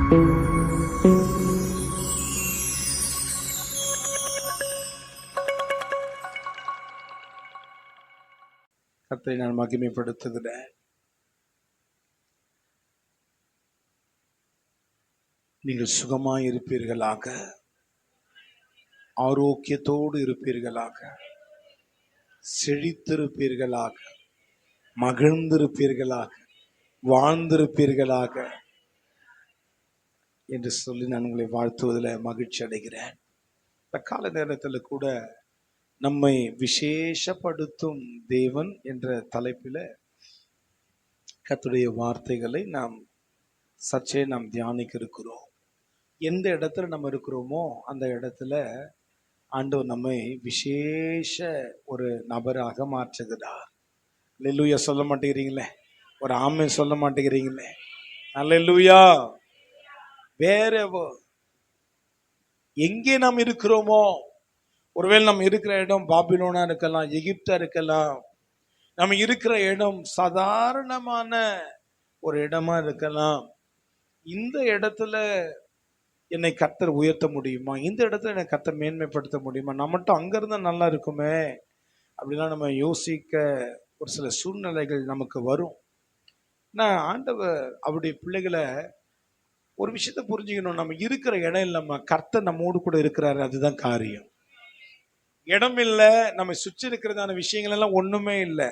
கர்த்தரை நான் மகிமைப்படுத்துகிறேன். நீங்கள் சுகமாய் இருப்பீர்களாக, ஆரோக்கியத்தோடு இருப்பீர்களாக, செழித்திருப்பீர்களாக, மகிழ்ந்திருப்பீர்களாக, வாழ்ந்திருப்பீர்களாக என்று சொல்லி நான் உங்களை வாழ்த்துவதில் மகிழ்ச்சி அடைகிறேன். இந்த கால நேரத்தில் கூட நம்மை விசேஷப்படுத்தும் தேவன் என்ற தலைப்பில் கர்த்தருடைய வார்த்தைகளை நாம் சற்றே நாம் தியானிக்க இருக்கிறோம். எந்த இடத்துல நம்ம இருக்கிறோமோ அந்த இடத்துல ஆண்டவர் நம்மை விசேஷ ஒரு நபராக மாற்றுகிறார். அல்லேலூயா சொல்ல மாட்டேங்கிறீங்களே, ஒரு ஆமென் சொல்ல மாட்டேங்கிறீங்களே. அல்லேலூயா. வேற எங்கே நாம் இருக்கிறோமோ, ஒருவேளை நம்ம இருக்கிற இடம் பாபிலோனா இருக்கலாம், எகிப்தா இருக்கலாம், நம்ம இருக்கிற இடம் சாதாரணமான ஒரு இடமா இருக்கலாம். இந்த இடத்துல என்னை கர்த்தர் உயர்த்த முடியுமா, இந்த இடத்துல என்னை கர்த்தர் மேன்மைப்படுத்த முடியுமா, நம்ம மட்டும் அங்க இருந்தா நல்லா இருக்குமே அப்படிலாம் நம்ம யோசிக்க ஒரு சில சூழ்நிலைகள் நமக்கு வரும். நான் ஆண்டவர் அவருடைய பிள்ளைகளை ஒரு விஷயத்த புரிஞ்சுக்கணும். நம்ம இருக்கிற இடம் இல்லாம கர்த்தர் நம்மோடு கூட இருக்கிறாரு, அதுதான் காரியம். இடம் இல்லை, நம்ம சுற்றி இருக்கிறதான விஷயங்கள் எல்லாம் ஒண்ணுமே இல்லை.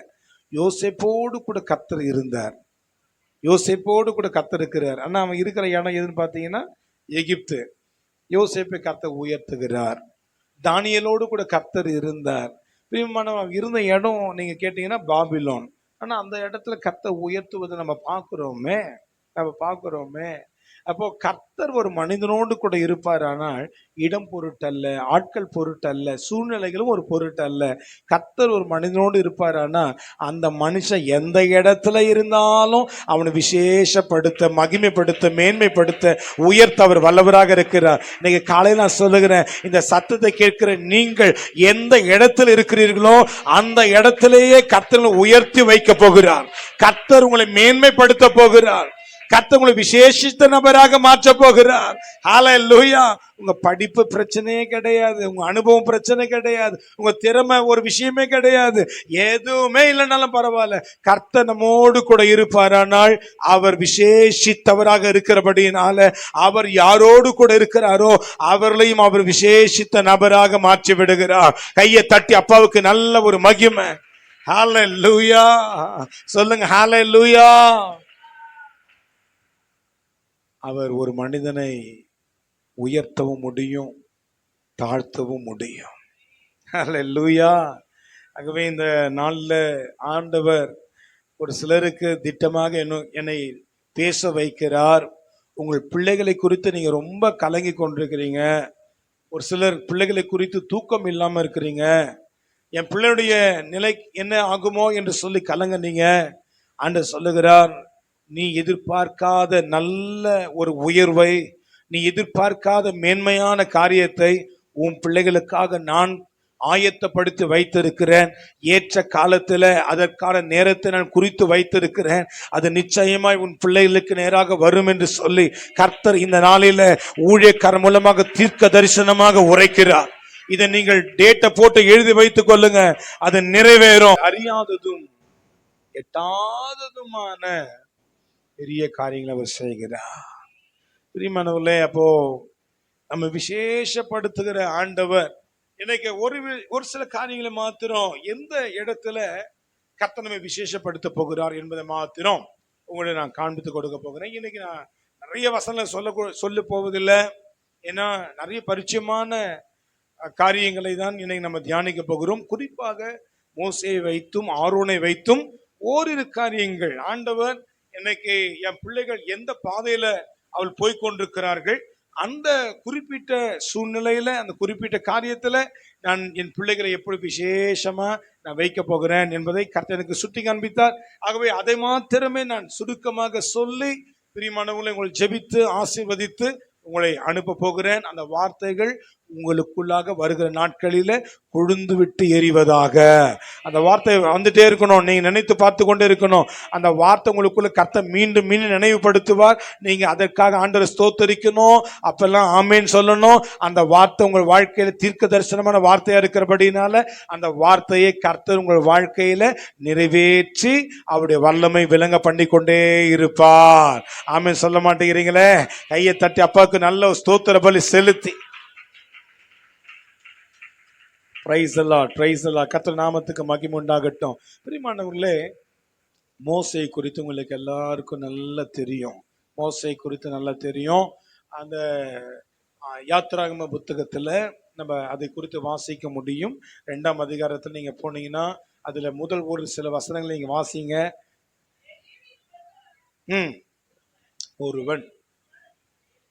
யோசேப்போடு கூட கர்த்தர் இருந்தார், யோசேப்போடு கூட கர்த்தர் இருக்கிறார். ஆனா அவன் இருக்கிற இடம் எதுன்னு பார்த்தீங்கன்னா எகிப்து. யோசேப்பை கர்த்தர் உயர்த்துகிறார். தானியேலோடு கூட கர்த்தர் இருந்தார். பிரியமானவன் இருந்த இடம் நீங்க கேட்டீங்கன்னா பாபிலோன். ஆனா அந்த இடத்துல கர்த்தர் உயர்த்துவதை நம்ம பார்க்கிறோமே. அப்போ கர்த்தர் ஒரு மனிதனோடு கூட இருப்பார். ஆனால் இடம் பொருட்டல்ல, ஆட்கள் பொருட்டல்ல, சூழ்நிலைகளும் ஒரு பொருட்டல்ல. கர்த்தர் ஒரு மனிதனோடு இருப்பார். ஆனால் அந்த மனுஷன் எந்த இடத்துல இருந்தாலும் அவனை விசேஷப்படுத்த, மகிமைப்படுத்த, மேன்மைப்படுத்த, உயர்த்த அவர் வல்லவராக இருக்கிறார். இன்னைக்கு காலையில் நான் சொல்லுகிறேன், இந்த சத்தத்தை கேட்கிற நீங்கள் எந்த இடத்துல இருக்கிறீர்களோ அந்த இடத்திலேயே கர்த்தர் உயர்த்தி வைக்க போகிறார். கர்த்தர் உங்களை மேன்மைப்படுத்த போகிறார். கர்த்தர் உங்களை விசேஷித்த நபராக மாற்ற போகிறார். ஹல்லேலூயா. உங்க படிப்பு பிரச்சனையே கிடையாது, உங்க அனுபவம் பிரச்சனை கிடையாது, உங்க திறமை ஒரு விஷயமே கிடையாது, எதுவுமே இல்லைனாலும் பரவாயில்ல, கர்த்தர் நம்மோடு கூட இருப்பாரானால் அவர் விசேஷித்தவராக இருக்கிறபடியினால அவர் யாரோடு கூட இருக்கிறாரோ அவர்களையும் அவர் விசேஷித்த நபராக மாற்றி விடுகிறார். கையை தட்டி அப்பாவுக்கு நல்ல ஒரு மகிமை. ஹல்லேலூயா சொல்லுங்க. ஹல்லேலூயா. அவர் ஒரு மனிதனை உயர்த்தவும் முடியும், தாழ்த்தவும் முடியும். ஹல்லேலூயா. ஆகவே இந்த நாளில் ஆண்டவர் ஒரு சிலருக்கு திட்டமாக என்னை பேச வைக்கிறார். உங்கள் பிள்ளைகளை குறித்து நீங்க ரொம்ப கலங்கி கொண்டிருக்கிறீங்க. ஒரு சிலர் பிள்ளைகளை குறித்து தூக்கம் இல்லாம இருக்கிறீங்க. என் பிள்ளையுடைய நிலை என்ன ஆகுமோ என்று சொல்லி கலங்குனீங்க. ஆண்டவர் சொல்லுகிறார், நீ எதிர்பார்க்காத நல்ல ஒரு உயர்வை, நீ எதிர்பார்க்காத மேன்மையான காரியத்தை உன் பிள்ளைகளுக்காக நான் ஆயத்தப்படுத்தி வைத்திருக்கிறேன். ஏற்ற காலத்துல அதற்கான நேரத்தை நான் குறித்து வைத்திருக்கிறேன். அது நிச்சயமாய் உன் பிள்ளைகளுக்கு நேராக வரும் என்று சொல்லி கர்த்தர் இந்த நாளில ஊழியக்காரர் மூலமாக தீர்க்க தரிசனமாக உரைக்கிறார். இதை நீங்கள் டேட்டை போட்டு எழுதி வைத்துக் கொள்ளுங்க, அது நிறைவேறும். அறியாததும் எட்டாததுமான பெரிய காரியங்களை அவர் செய்கிறார். பிரியமானவர்களே, அப்போ நம்ம விசேஷப்படுத்துகிற ஆண்டவர் இன்னைக்கு ஒரு சில காரியங்களை மாத்திரம் எந்த இடத்துல கர்த்தர் நம்மை விசேஷப்படுத்த போகிறார் என்பதை மாத்திரம் உங்களை நான் காண்பித்து கொடுக்க போகிறேன். இன்னைக்கு நான் நிறைய வசனம் சொல்ல போவதில்லை, ஏன்னா நிறைய பரிச்சயமான காரியங்களை தான் இன்னைக்கு நம்ம தியானிக்க போகிறோம். குறிப்பாக மோசேயை வைத்தும் ஆரோனை வைத்தும் ஓரிரு காரியங்கள் ஆண்டவர் இன்னைக்கு என் பிள்ளைகள் எந்த பாதையில அவள் போய்கொண்டிருக்கிறார்கள், அந்த குறிப்பிட்ட சூழ்நிலையில அந்த குறிப்பிட்ட காரியத்துல நான் என் பிள்ளைகளை எப்படி விசேஷமா நான் வைக்க போகிறேன் என்பதை கர்த்தருக்கு சுட்டி காண்பித்தார். ஆகவே அதை மாத்திரமே நான் சுருக்கமாக சொல்லி பிரியமானவர்களை உங்களை ஜெபித்து ஆசீர்வதித்து உங்களை அனுப்ப போகிறேன். அந்த வார்த்தைகள் உங்களுக்குள்ளாக வருகிற நாட்களில கொழுந்து விட்டு எரிவதாக. அந்த வார்த்தை வந்துட்டே இருக்கணும், நீங்க நினைத்து பார்த்து கொண்டே இருக்கணும். அந்த வார்த்தை உங்களுக்குள்ள கர்த்தர் மீண்டும் மீண்டும் நினைவுபடுத்துவார். நீங்க அதற்காக ஆண்டவரை ஸ்தோத்தரிக்கணும், அப்பெல்லாம் ஆமேன் சொல்லணும். அந்த வார்த்தை உங்கள் வாழ்க்கையில தீர்க்க தரிசனமான வார்த்தையா இருக்கிறபடினால அந்த வார்த்தையை கர்த்தர் உங்கள் வாழ்க்கையில நிறைவேற்றி அவருடைய வல்லமை விளங்க பண்ணி கொண்டே இருப்பார். ஆமேன் சொல்ல மாட்டேங்கிறீங்களே? கையை தட்டி அப்பாவுக்கு நல்ல ஸ்தோத்திர பலி செலுத்தி பிரைஸ் எல்லாம் கர்த்தர் நாமத்துக்கு மகிமை உண்டாகட்டும். பிரியமானவர்களே, மோசே குறித்து உங்களுக்கு எல்லாருக்கும் நல்லா தெரியும். மோசே குறித்து நல்லா தெரியும். அந்த யாத்திராகம புத்தகத்துல நம்ம அதை குறித்து வாசிக்க முடியும். 2ஆம் அதிகாரத்தில் நீங்க போனீங்கன்னா அதுல முதல் ஒரு சில வசனங்களை நீங்க வாசிங்க. ஒருவன்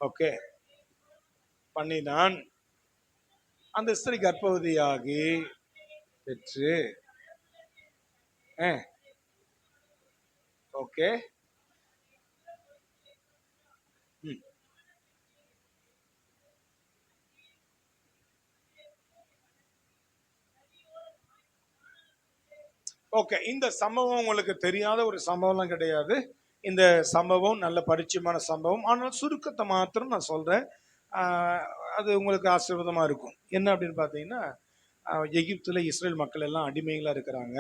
ஓகே பண்ணினான், அந்த ஸ்திரீ கர்ப்பவதியாகி பெற்று ஓகே ஓகே. இந்த சம்பவம் உங்களுக்கு தெரியாத ஒரு சம்பவம்லாம் கிடையாது. இந்த சம்பவம் நல்ல பரிச்சயமான சம்பவம். ஆனால் சுருக்கத்தை மாத்திரம் நான் சொல்றேன், அது உங்களுக்கு ஆசீர்வாதமா இருக்கும். என்ன அப்படின்னு பார்த்தீங்கன்னா, எகிப்துல இஸ்ரேல் மக்கள் எல்லாம் அடிமைகளா இருக்கிறாங்க.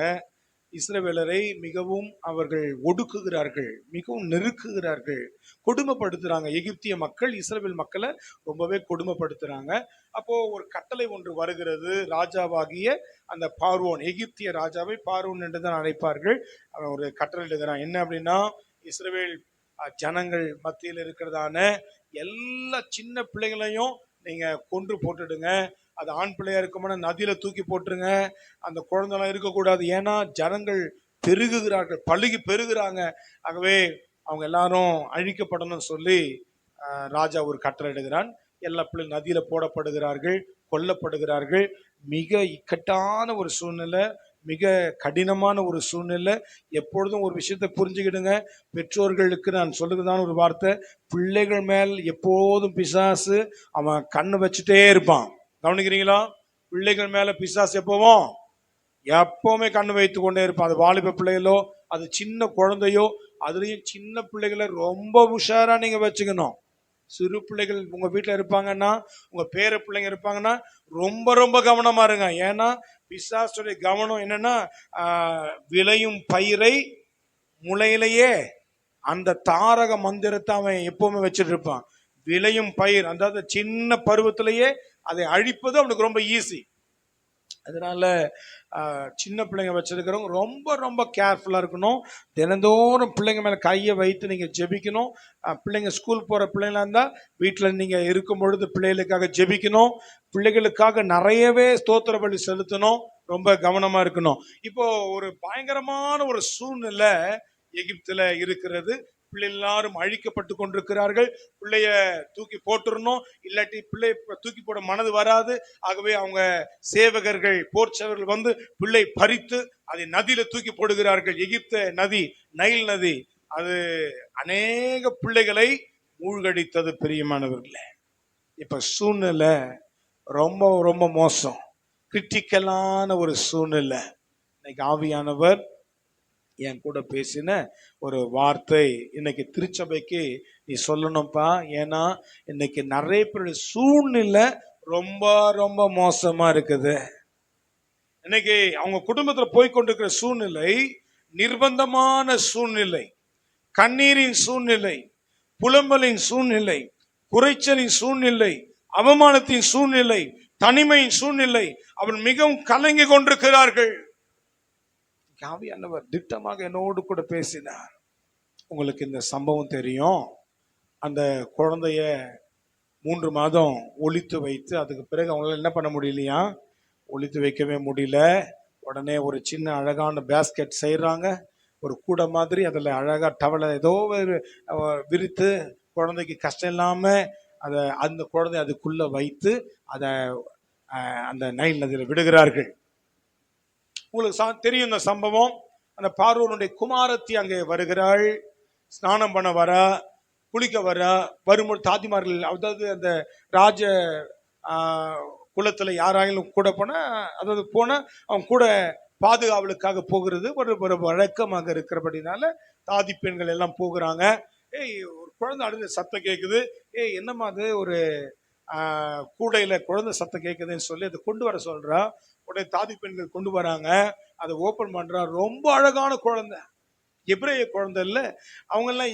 இஸ்ரவேலரை மிகவும் அவர்கள் ஒடுக்குகிறார்கள், மிகவும் நெருக்குகிறார்கள், கொடுமைப்படுத்துறாங்க. எகிப்திய மக்கள் இஸ்ரவேல் மக்களை ரொம்பவே கொடுமைப்படுத்துறாங்க. அப்போ ஒரு கட்டளை ஒன்று வருகிறது. ராஜாவாகிய அந்த பார்வோன், எகிப்திய ராஜாவை பார்வோன் என்று தான் அழைப்பார்கள். அவன் ஒரு கட்டளை எழுதுகிறான். என்ன அப்படின்னா, இஸ்ரவேல் ஜனங்கள் மத்தியில் இருக்கிறதான எல்லா சின்ன பிள்ளைகளையும் நீங்க கொன்று போட்டுடுங்க. அது ஆண் பிள்ளையா இருக்கும்னா நதியில தூக்கி போட்டுருங்க. அந்த குழந்தைலாம் இருக்கக்கூடாது. ஏன்னா ஜனங்கள் பெருகுகிறார்கள், பழுகி பெருகுறாங்க. ஆகவே அவங்க எல்லாரும் அழிக்கப்படணும்னு சொல்லி ராஜா ஒரு கட்டளை இடுகிறான். எல்லா பிள்ளை நதியில போடப்படுகிறார்கள், கொல்லப்படுகிறார்கள். மிக இக்கட்டான ஒரு சூழ்நிலை, மிக கடினமான ஒரு சூழ்நிலை. எப்பொழுதும் ஒரு விஷயத்தை புரிஞ்சுக்கிடுங்க, பெற்றோர்களுக்கு நான் சொல்லுறதான ஒரு வார்த்தை, பிள்ளைகள் மேல் எப்போதும் பிசாசு அவன் கண்ணு வச்சுட்டே இருப்பான். கவனிக்கிறீங்களா? பிள்ளைகள் மேல பிசாசு எப்பவுமே கண்ணு வைத்து கொண்டே இருப்பான். அது வாலிப பிள்ளைகளோ, அது சின்ன குழந்தையோ, அதுலயும் சின்ன பிள்ளைகளை ரொம்ப உஷாரா நீங்க வச்சுக்கணும். சிறு பிள்ளைகள் உங்க வீட்டுல இருப்பாங்கன்னா, உங்க பேர பிள்ளைங்க இருப்பாங்கன்னா ரொம்ப ரொம்ப கவனமா இருங்க. ஏன்னா பிசாசுடைய கவனம் என்னன்னா, விளையும் பயிரை முளையிலேயே அந்த தாரக மந்திரத்தை அவன் எப்பவுமே வச்சுட்டு இருப்பான். விளையும் பயிர், அதாவது சின்ன பருவத்திலேயே அதை அழிப்பது அவனுக்கு ரொம்ப ஈஸி. அதனால சின்ன பிள்ளைங்க வச்சிருக்கிறவங்க ரொம்ப ரொம்ப கேர்ஃபுல்லா இருக்கணும். தினந்தோறும் பிள்ளைங்க மேல கையை வைத்து நீங்க ஜெபிக்கணும். பிள்ளைங்க ஸ்கூல் போற பிள்ளைங்களா இருந்தா வீட்டுல நீங்க இருக்கும் பொழுது பிள்ளைகளுக்காக ஜெபிக்கணும். பிள்ளைகளுக்காக நிறையவே ஸ்தோத்திர பலி செலுத்தணும். ரொம்ப கவனமா இருக்கணும். இப்போ ஒரு பயங்கரமான ஒரு சூழ்நிலை எகிப்துல இருக்கிறது. பிள்ளை எல்லாரும் அழிக்கப்பட்டு கொண்டிருக்கிறார்கள். பிள்ளைய தூக்கி போட்டுறணும், இல்லாட்டி பிள்ளை தூக்கி போட மனது வராது. ஆகவே அவங்க சேவகர்கள், போர் சேவகர்கள் வந்து பிள்ளை பறித்து அதை நதியில தூக்கி போடுகிறார்கள். எகிப்து நதி, நைல் நதி, அது அநேக பிள்ளைகளை மூழ்கடித்தது. பிரியமானவர்களே, இப்ப சூழ்நிலை ரொம்ப ரொம்ப மோசம், கிரிட்டிக்கலான ஒரு சூழ்நிலை. இன்னைக்கு ஆவியானவர் என் கூட பேசின ஒரு வார்த்தை இன்னைக்கு திருச்சபைக்கு நீ சொல்லணும்ப்பா. ஏன்னா இன்னைக்கு நிறைய பேருடைய சூழ்நிலை ரொம்ப ரொம்ப மோசமா இருக்குது. இன்னைக்கு அவங்க குடும்பத்துல போய்கொண்டிருக்கிற சூழ்நிலை நிர்பந்தமான சூழ்நிலை, கண்ணீரின் சூழ்நிலை, புலம்பலின் சூழ்நிலை, குறைச்சலின் சூழ்நிலை, அவமானத்தின் சூழ்நிலை, தனிமையின் சூழ்நிலை. அவன் மிகவும் கலங்கி கொண்டிருக்கிறார்கள். ஆவியானவர் திட்டமாக என்னோடு கூட பேசினார். உங்களுக்கு இந்த சம்பவம் தெரியும். அந்த குழந்தைய 3 மாதம் ஒளித்து வைத்து அதுக்கு பிறகு அவங்களால என்ன பண்ண முடியலையா, ஒளித்து வைக்கவே முடியல. உடனே ஒரு சின்ன அழகான பேஸ்கெட் செய்யறாங்க, ஒரு கூடை மாதிரி. அதில் அழகா டவலை ஏதோ விரித்து குழந்தைக்கு கஷ்டம் இல்லாம அதை அந்த குழந்தை அதுக்குள்ள வைத்து அதை அந்த நைல் நதியில் விடுகிறார்கள். உங்களுக்கு தெரியும் இந்த சம்பவம். அந்த பார்வோனுடைய குமாரத்தி அங்கே வருகிறாள், ஸ்நானம் பண்ண வரா, குளிக்க வரா. வரும்போது தாதிமார்கள், அதாவது அந்த ராஜ குளத்துல யாராலும் கூட போனா, அதாவது போனா அவங்க கூட பாதுகாவலுக்காக போகிறது ஒரு வழக்கமாக இருக்கிறபடினால தாதி பெண்கள் எல்லாம் போகிறாங்க. ஏய், ஒரு குழந்தை அழுத சத்தம் கேட்குது. ஏய், என்னம்மா அது, ஒரு கூடையில குழந்தை சத்தம் கேட்குதுன்னு சொல்லி அதை கொண்டு வர சொல்றா. உடனே தாதி பெண்கள் கொண்டு வராங்க. அதை ஓபன் பண்றா. ரொம்ப அழகான குழந்தை, எபிரேய குழந்தை இல்ல. அவங்க எல்லாம்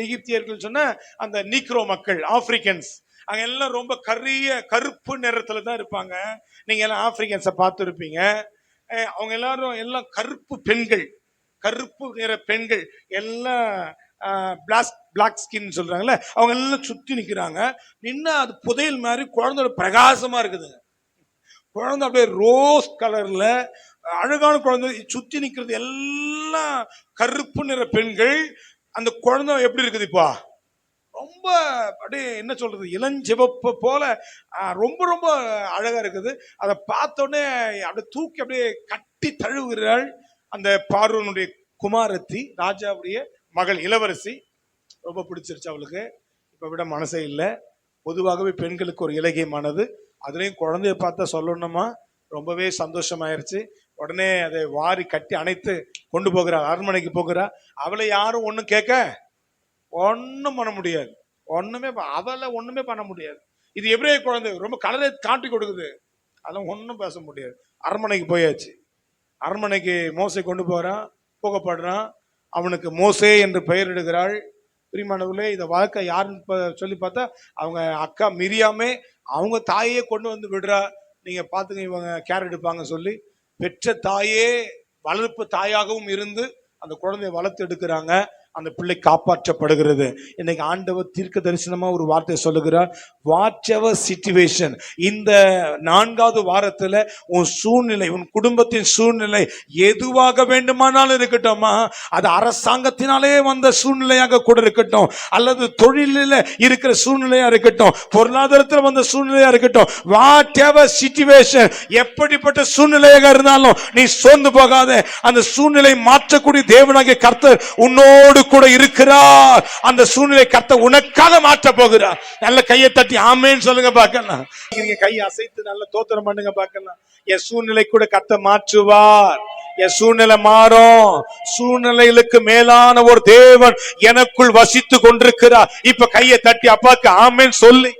எகிப்தியர்கள் சொன்னா அந்த நீக்ரோ மக்கள், ஆப்பிரிக்கன்ஸ். அங்க எல்லாம் ரொம்ப கருப்பு நிறத்துல தான் இருப்பாங்க. நீங்க எல்லாம் ஆப்பிரிக்கன்ஸை பார்த்து இருப்பீங்க. அவங்க எல்லாரும் எல்லாம் கருப்பு பெண்கள், கருப்பு நிற பெண்கள் எல்லாம் பிளாக் ஸ்கின் சொல்றாங்கல்ல, அவங்க எல்லாம் சுத்தி நிக்கிறாங்க. நின்னா அது புதையல் மாதிரி குழந்தையோட பிரகாசமா இருக்குதுங்க. குழந்தை அப்படியே ரோஸ் கலர்ல அழகான குழந்தை. சுத்தி நிக்கிறது எல்லாம் கருப்பு நிற பெண்கள். அந்த குழந்தை எப்படி இருக்குது இப்போ? ரொம்ப அப்படியே என்ன சொல்றது, இளஞ்சிவப்பு போல ரொம்ப ரொம்ப அழகா இருக்குது. அதை பார்த்தோன்னே அப்படியே தூக்கி அப்படியே கட்டி தழுவுகிறாள் அந்த பார்வனுடைய குமாரத்தி, ராஜாவுடைய மகள், இளவரசி. ரொம்ப பிடிச்சிருச்சு அவளுக்கு. இப்ப விட மனசே இல்லை. பொதுவாகவே பெண்களுக்கு ஒரு இலகியமானது, அதுலேயும் குழந்தைய பார்த்தா சொல்லணுமா, ரொம்பவே சந்தோஷமாயிருச்சு. உடனே அதை வாரி கட்டி அணைத்து கொண்டு போகிறா, அரண்மனைக்கு போகிறா. அவளை யாரும் ஒன்றும் கேட்க ஒன்றும் பண்ண முடியாது. அவளை ஒண்ணுமே பண்ண முடியாது. இது எபிரேய குழந்தை, ரொம்ப கலரை காட்டி கொடுக்குது. அதெல்லாம் ஒன்றும் பேச முடியாது. அரண்மனைக்கு போயாச்சு. அரண்மனைக்கு மோசை கொண்டு போறான், போகப்படுறான். அவனுக்கு மோசே என்று பெயரிடுகிறாள். பிரியமானவர்களே, இந்த வாழ்க்கை யாருன்னு சொல்லி பார்த்தா அவங்க அக்கா மிரியாமே அவங்க தாயே கொண்டு வந்து விடுறா. நீங்க பாத்துங்க, இவங்க கேர் எடுப்பாங்க சொல்லி பெற்ற தாயே வளர்ப்பு தாயாகவும் இருந்து அந்த குழந்தைய வளர்த்து எடுக்கிறாங்க. அந்த பிள்ளை காப்பாற்றப்படுகிறது. இன்னைக்கு ஆண்டவர் தீர்க்க தரிசனமா ஒரு வார்த்தை சொல்லுகிறார். வாட் எவர் சிச்சுவேஷன், இந்த 4வது வாரத்துல உன் சூழ்நிலை, உன் குடும்பத்தின் சூழ்நிலை எதுவாக வேண்டுமானாலும் இருக்கட்டும்மா, அது அரசாங்கத்தினாலே வந்த சூழ்நிலையாக கூட இருக்கட்டும், அல்லது தொழிலில் இருக்கிற சூழ்நிலையா இருக்கட்டும், பொருளாதாரத்தில் வந்த சூழ்நிலையா இருக்கட்டும், வாட் எவர் சிச்சுவேஷன், எப்படிப்பட்ட சூழ்நிலையாக இருந்தாலும் நீ சோர்ந்து போகாத. அந்த சூழ்நிலை மாற்றக்கூடிய தேவனாகிய கர்த்தர் உன்னோடு கூட இருக்கிறார். அந்த சூழ்நிலை கர்த்தர் உனக்காக மாற்ற போகிறார். நல்ல கையை தட்டி ஆமென் சொல்லுங்க பார்க்கலாம். நீங்க கையை அசைத்து நல்ல தோத்திரம் பண்ணுங்க பார்க்கலாம். என் சூழ்நிலை கூட கர்த்தர் மாற்றுவார். என் சூழ்நிலை மாறும். சூழ்நிலைகளுக்கு மேலான ஒரு தேவன் எனக்குள் வசித்து கொண்டிருக்கிறார். இப்ப கையை தட்டி அப்பாக்கு ஆமென் சொல்லி,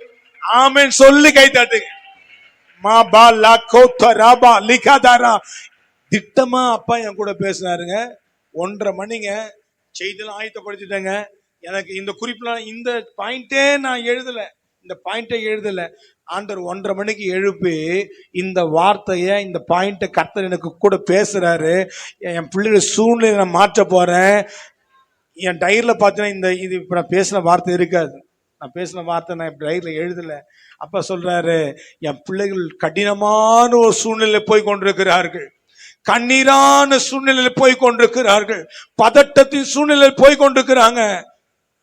ஆமென் சொல்லி கை தட்டுங்க. மாபா லாகோத ராபா லிகாதாரா. திட்டமா அப்பா என் கூட பேசினாருங்க. 1:30 மணிங்க. செய்தியெல்லாம் ஆயத்தப்படுத்திட்டேங்க. எனக்கு இந்த குறிப்பில் இந்த பாயிண்டே நான் எழுதல, இந்த பாயிண்டே எழுதல. ஆண்டவர் 1:30 மணிக்கு எழுப்பி இந்த வார்த்தைய, இந்த பாயிண்ட கர்த்தர் எனக்கு கூட பேசுறாரு. என் பிள்ளைகள் சூழ்நிலை நான் மாற்ற போறேன். என் டைரியில பார்த்தீங்கன்னா இது இப்ப நான் பேசின வார்த்தை இருக்காது. நான் பேசின வார்த்தை நான் டைரியில எழுதல. அப்ப சொல்றாரு, என் பிள்ளைகள் கடினமான ஒரு சூழ்நிலை போய் கொண்டிருக்கிறார்கள், கண்ணீரான சூழ்நிலையில் போய் கொண்டிருக்கிறார்கள், பதட்டத்தின் சூழ்நிலையில் போய் கொண்டிருக்கிறாங்க.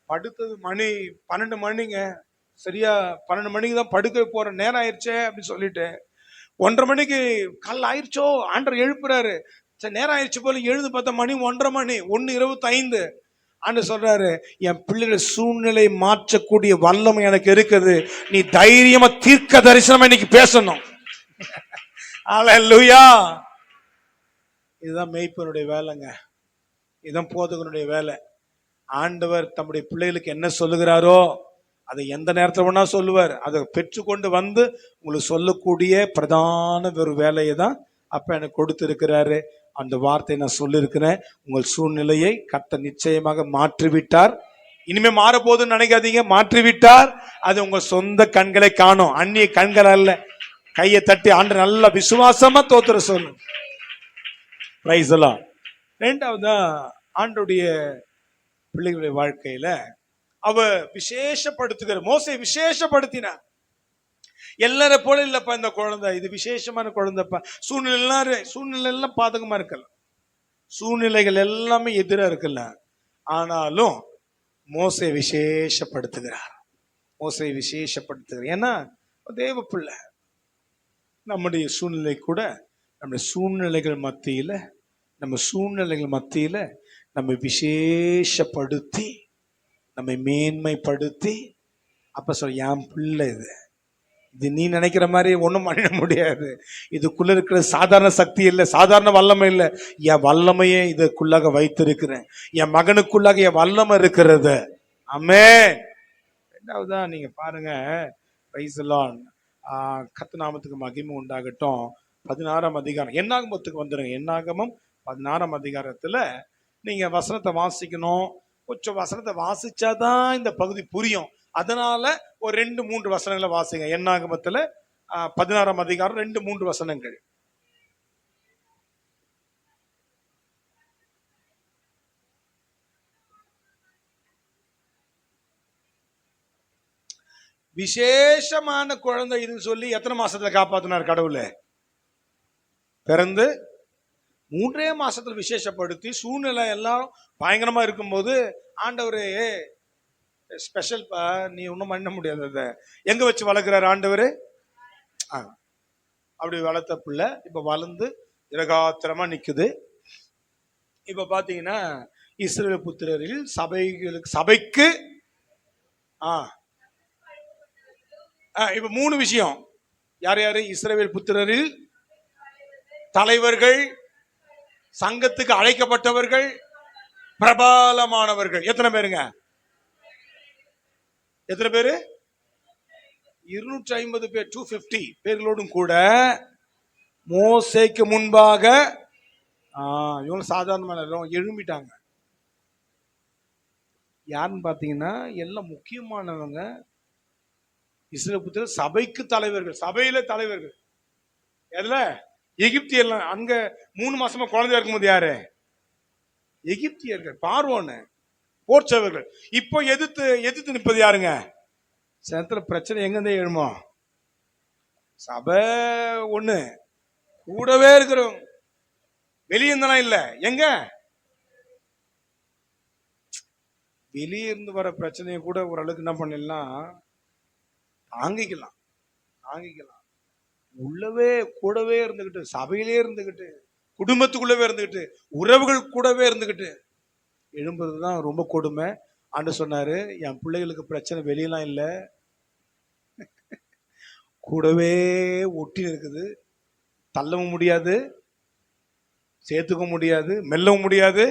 படுத்தது மணி 12 மணிங்க. சரியா 12 மணிக்கு தான் படுக்க போற நேரம் ஆயிடுச்சே அப்படின்னு சொல்லிட்டு 1:30 மணிக்கு காலைல ஆயிடுச்சோ ஆண்டவர் எழுப்புறாரு. சரி, நேரம் ஆயிடுச்சு போல எழுந்து பார்த்த மணி 1:30 மணி, 1:25. ஆண்டவர் சொல்றாரு, என் பிள்ளைகள் சூழ்நிலை மாற்றக்கூடிய வல்லமை எனக்கு இருக்குது. நீ தைரியமா தீர்க்க தரிசனமா இன்னைக்கு பேசணும். அல்லேலூயா. இதுதான் மேய்ப்பனுடைய வேலைங்க. இதுதான் போதகனுடைய வேலை. ஆண்டவர் தம்முடைய பிள்ளைகளுக்கு என்ன சொல்லுகிறாரோ அதை எந்த நேரத்தில் வேணா சொல்லுவார். அதை பெற்றுக்கொண்டு வந்து உங்களுக்கு சொல்லக்கூடிய பிரதான ஒரு வேலையை தான் அப்ப எனக்கு கொடுத்திருக்கிறாரு. அந்த வார்த்தையை நான் சொல்லியிருக்கிறேன். உங்கள் சூழ்நிலையை கர்த்தர் நிச்சயமாக மாற்றிவிட்டார். இனிமே மாறப்போகுதுன்னு நினைக்காதீங்க. மாற்றிவிட்டார். அது உங்க சொந்த கண்களை காணும், அந்நிய கண்கள் அல்ல. கையை தட்டி ஆண்டு நல்லா விசுவாசமா தோத்துற சொல்லு. பிரைஸ் எல்லாம். 2வது, ஆண்டுடைய பிள்ளைகளுடைய வாழ்க்கையில அவ விசேஷப்படுத்துகிற, மோசே விசேஷப்படுத்தினார். எல்லார போல இல்லப்பா இந்த குழந்தை, இது விசேஷமான குழந்தைப்பா. சூழ்நிலை எல்லாம் பாதகமா இருக்கல, சூழ்நிலைகள் எல்லாமே எதிராக இருக்கல, ஆனாலும் மோசே விசேஷப்படுத்துகிறார். மோசே விசேஷப்படுத்துகிறார். ஏன்னா தேவ பிள்ளை. நம்முடைய சூழ்நிலை கூட, நம்முடைய சூழ்நிலைகள் மத்தியில நம்ம விசேஷப்படுத்தி, நம்மை மேன்மைப்படுத்தி, அப்ப சொல்ல என் பிள்ளை இது, இது நீ நினைக்கிற மாதிரி ஒண்ணும் பண்ண முடியாது. இதுக்குள்ள இருக்கிற சாதாரண சக்தி இல்லை, சாதாரண வல்லமை இல்லை. என் வல்லமையே இதுக்குள்ளாக வைத்திருக்கிறேன். என் மகனுக்குள்ளாக என் வல்லமை இருக்கிறது. ஆமென். ரெண்டாவதா நீங்க பாருங்க, பிரைஸ் தி லார்ட். கர்த்தர் நாமத்துக்கு மகிமை உண்டாகட்டும். 16ஆம் அதிகாரம் என்னாகமத்துக்கு வந்துருங்க. என்னாகமம் 16ஆம் அதிகாரத்துல நீங்க வசனத்தை வாசிக்கணும். கொஞ்சம் வசனத்தை வாசிச்சாதான் இந்த பகுதி புரியும். அதனால ஒரு 2-3 வசனங்களை வாசிங்க. என்னாகமத்துல 16ஆம் அதிகாரம் 2-3 வசனங்கள். விசேஷமான குழந்தை இதுன்னு சொல்லி எத்தனை மாசத்துல காப்பாத்தினார் கடவுளை? பிறந்து 3 மாசத்துல விசேஷப்படுத்தி சூழ்நிலை எல்லாம் பயங்கரமா இருக்கும்போது ஆண்டவரே ஸ்பெஷல், நீ ஒன்றும் பண்ண முடியாது. அதை எங்க வச்சு வளர்க்கிறார் ஆண்டவர்? அப்படி வளர்த்த பிள்ளை இப்ப வளர்ந்து இரகாத்திரமா நிக்குது. இப்ப பாத்தீங்கன்னா இஸ்ரவேல் புத்திரரில் சபைக்கு இப்ப 3 விஷயம். யார் யாரு? இஸ்ரவேல் புத்திரரில் தலைவர்கள், சங்கத்துக்கு அழைக்கப்பட்டவர்கள், பிரபலமானவர்கள். எத்தனை பேருங்க? எத்தனை பேரு? 250 பேர், 250 பேர்களோடும் கூட மோசேக்கு முன்பாக இவங்க சாதாரண எழும்பிட்டாங்க. யாருன்னு பாத்தீங்கன்னா எல்லாம் முக்கியமானவங்க. இஸ்ரவேல் புத்திரர் சபைக்கு தலைவர்கள், சபையில தலைவர்கள். எதுல? எகிப்தியர்லாம். அங்க 3 மாசமா குழந்தையா இருக்கும்போது யாரு? எகிப்தியர்கள், பார்வோன்னு போர்ச்சவர்கள். இப்போ எதிர்த்து நிற்பது யாருங்க? சேத்துல பிரச்சனை எங்க எழுமோ? சபை ஒண்ணு, கூடவே இருக்கிறவங்க. வெளியே இருந்தெல்லாம் இல்ல. எங்க? வெளியே இருந்து வர பிரச்சனையை கூட ஓரளவுக்கு என்ன பண்ணலாம், தாங்கிக்கலாம். உள்ளவே கூடவே இருந்துகிட்டு, சபையிலே இருந்துகிட்டு, குடும்பத்துக்குள்ளவே இருந்துகிட்டு, உறவுகள் கூடவே இருந்துகிட்டு எழும்புறதுதான் ரொம்ப கொடுமை. ஆண்டு சொன்னாரு, என் பிள்ளைகளுக்கு பிரச்சனை வெளியெல்லாம் இல்ல, கூடவே ஒட்டி இருக்குது. தள்ளவும் முடியாது, சேர்த்துக்க முடியாது, மெல்லவும் முடியாது,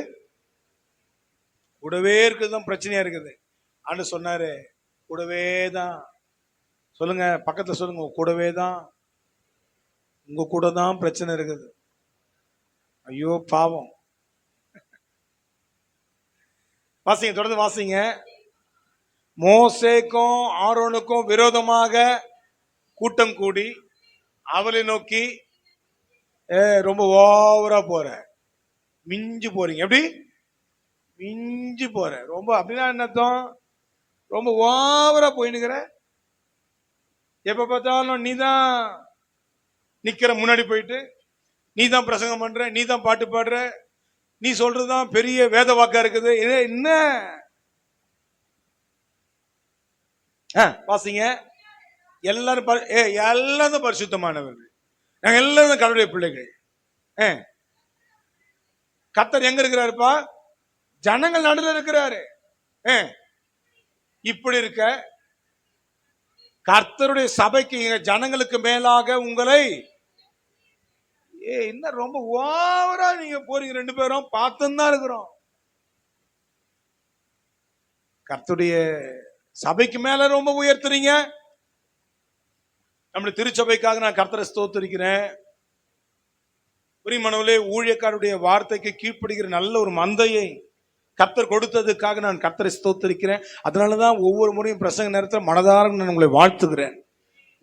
கூடவே இருக்குதுதான் பிரச்சனையா இருக்குது. ஆண்டு சொன்னாரு, கூடவே தான். சொல்லுங்க, பக்கத்துல சொல்லுங்க, கூடவே தான். உங்க கூட தான் பிரச்சனை இருக்குது. ஐயோ பாவம். வாசிங்க, தொடர்ந்து வாசிங்க. மோசேக்கும் ஆரோனுக்கும் விரோதமாக கூட்டம் கூடி அவளை நோக்கி, ரொம்ப ஓவரா போற, மிஞ்சு போறீங்க. எப்படி மிஞ்சு போற? ரொம்ப அப்படின்னா என்னத்தம்? ரொம்ப ஓவரா போயினுக்கிற. எப்ப பார்த்தாலும் நீதான் நிக்கிற, முன்னாடி போயிட்டு நீதான் பிரசங்கம் பண்ற, நீதான் பாட்டு பாடுற, நீ சொல்றதுதான் பெரிய வேத வாக்கா இருக்குது. என்ன வாசிங்க. எல்லாரும் எல்லாரும் பரிசுத்தமானவர்கள், நாங்க எல்லாரும் கடவுளுடைய பிள்ளைகள். கர்த்தர் எங்க இருக்கிறாருப்பா? ஜனங்கள் நடுவில் இருக்கிறாரு. இப்படி இருக்க கர்த்தருடைய சபைக்கு ஜனங்களுக்கு மேலாக உங்களை இன்னும் ரொம்ப ஓவரா நீங்க போறீங்க. 2 பேரும் பார்த்துதான் இருக்கிறோம். கர்த்தருடைய சபைக்கு மேல ரொம்ப உயர்த்துறீங்க. நம்முடைய திருச்சபைக்காக நான் கர்த்தரை ஸ்தோத்திரிக்கிறேன். பிரியமானவர்களே, ஊழியக்காரருடைய வார்த்தைக்கு கீழ்ப்படுகிற நல்ல ஒரு மந்தையை கர்த்தர் கொடுத்ததுக்காக நான் கர்த்தரை ஸ்தோத்திரிக்கிறேன். அதனாலதான் ஒவ்வொரு முறையும் பிரசங்க நேரத்தில் மனதார நான் உங்களை வாழ்த்துகிறேன்.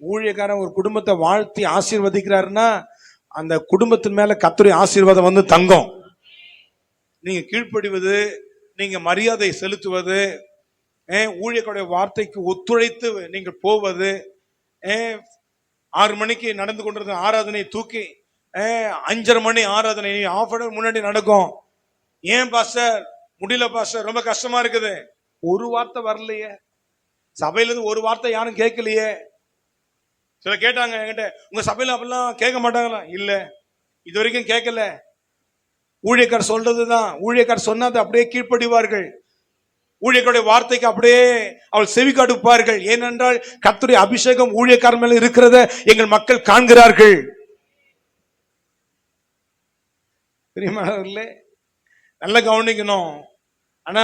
ஊழியக்காரன் ஒரு குடும்பத்தை வாழ்த்தி ஆசீர்வதிக்கிறாருன்னா அந்த குடும்பத்தின் மேல கர்த்தருடைய ஆசீர்வாதம் வந்து தங்கும். நீங்க கீழ்ப்படிவது, நீங்க மரியாதை செலுத்துவது, ஊழியக்காரருடைய வார்த்தைக்கு ஒத்துழைத்து நீங்கள் போவது, 6 மணிக்கு நடந்து கொண்டிருந்த ஆராதனை தூக்கி 5:30 மணி ஆராதனை ½ hour முன்னாடி நடக்கும். ஏன் பாஸ்டர் முடியல பாஸ்டர், ரொம்ப கஷ்டமா இருக்குது. ஒரு வார்த்தை வரலையே, சபையில இருந்து ஒரு வார்த்தை யாரும் கேட்கலையே. சில கேட்டாங்க என்கிட்ட, உங்க சபையில அப்படிலாம் கேட்க மாட்டாங்களா? இல்ல, இது வரைக்கும் கேட்கல. ஊழியக்கார் சொல்றதுதான், ஊழியக்கார் சொன்னது அப்படியே கீழ்ப்படிவார்கள். ஊழியர்களுடைய வார்த்தைக்கு அப்படியே அவள் செவி கொடுப்பார்கள். ஏனென்றால் கர்த்தருடைய அபிஷேகம் ஊழியக்காரர் மேல இருக்கிறத எங்கள் மக்கள் காண்கிறார்கள். பிரியமானவர்களே, நல்ல கவனிக்கணும். ஆனா